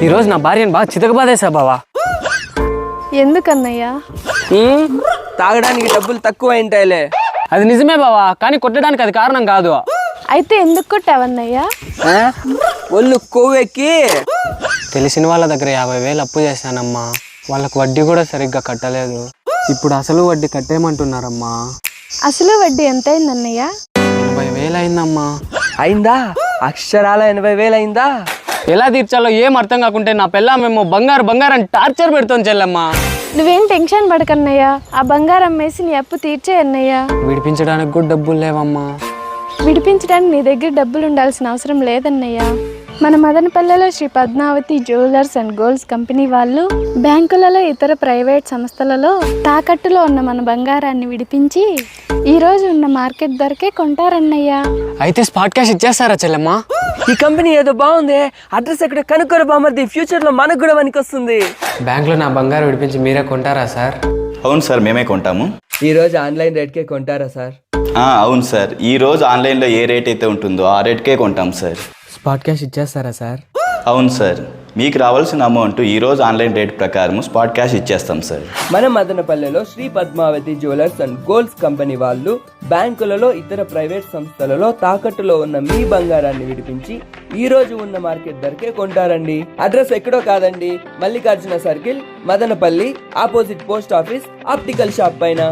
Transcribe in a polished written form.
ఈరోజు నా భార్యను బాగా చితకబాదేశా బావా. ఎందుకన్నయ్యా? తాగడానికి డబ్బులు తక్కువ అయింటాయిలే. అది నిజమే బావా, కానీ కొట్టడానికి అది కారణం కాదు. అయితే ఎందుకు కొట్టావన్నయ్యా? ఒళ్ళు కొవ్వెక్కి తెలిసిన వాళ్ళ దగ్గర 50,000 అప్పు చేశానమ్మా. వాళ్ళకు వడ్డీ కూడా సరిగ్గా కట్టలేదు. ఇప్పుడు అసలు వడ్డీ కట్టేయమంటున్నారమ్మా. అసలు వడ్డీ ఎంత అయిందన్నయ్యా? 80,000 అయిందమ్మా. అయిందా? అక్షరాల 80,000 అయిందా? ఎలా తీర్చాలో ఏం అర్థం కాకుంటే నా పిల్లమేమో బంగారు బంగారు అని టార్చర్ పెడుతోంది చెల్లమ్మా. నువ్వేం టెన్షన్ పడకన్నయ్యా, ఆ బంగారం అమ్మేసి నీ అప్పు తీర్చే అన్నయ్యా. విడిపించడానికి కూడా డబ్బులు లేవమ్మా. విడిపించడానికి నీ దగ్గర డబ్బులు ఉండాల్సిన అవసరం లేదన్నయ్యా. మన మదనపల్లెలో Shri Padmavathi jewellers and golds company వాళ్ళు బ్యాంకులలో ఇతర ప్రైవేట్ సంస్థలలో తాకట్టులో ఉన్న మన బంగారాన్ని విడిపించి ఈ రోజు ఉన్న మార్కెట్ ధరకే కొంటారన్నయ్యా. అయితే స్పాట్ క్యాష్ ఇచ్చేస్తారా చెల్లమ్మా? ఈ కంపెనీ ఏదో బాగుంది, అడ్రస్ ఎక్కడ కనుక్కోరు బామర్ది, ఫ్యూచర్ లో మనకు కూడా వస్తుంది. బ్యాంకులో నా బంగారు విడిపించి మీరే కొంటారా సార్? అవును సార్, మేమే కొంటాము. ఈ రోజు ఆన్లైన్ రేట్కే కొంటారా సార్? అవును సార్, ఈ రోజు ఆన్లైన్లో ఏ రేట్ అయితే ఉంటుందో ఆ రేట్కే కొంటాం సార్. స్పాట్ క్యాష్ ఇచ్చేస్తారా సార్? అవును సార్, మీకు రావాల్సిన అమౌంట్ ఈ రోజు ఆన్లైన్ రేట్ ప్రకారం స్పాట్ క్యాష్ ఇచ్చేస్తాం సార్. మన మదనపల్లెలో Shri Padmavathi jewellers and golds company వాళ్ళు బ్యాంకులలో ఇతర ప్రైవేట్ సంస్థలలో తాకట్టులో ఉన్న మీ బంగారాన్ని విడిపించి ఈ రోజు ఉన్న మార్కెట్ ధరకే కొంటారండి. అడ్రస్ ఎక్కడో కాదండి, Mallikarjuna circle, Madanapalle, opposite post office, optical shop పైన.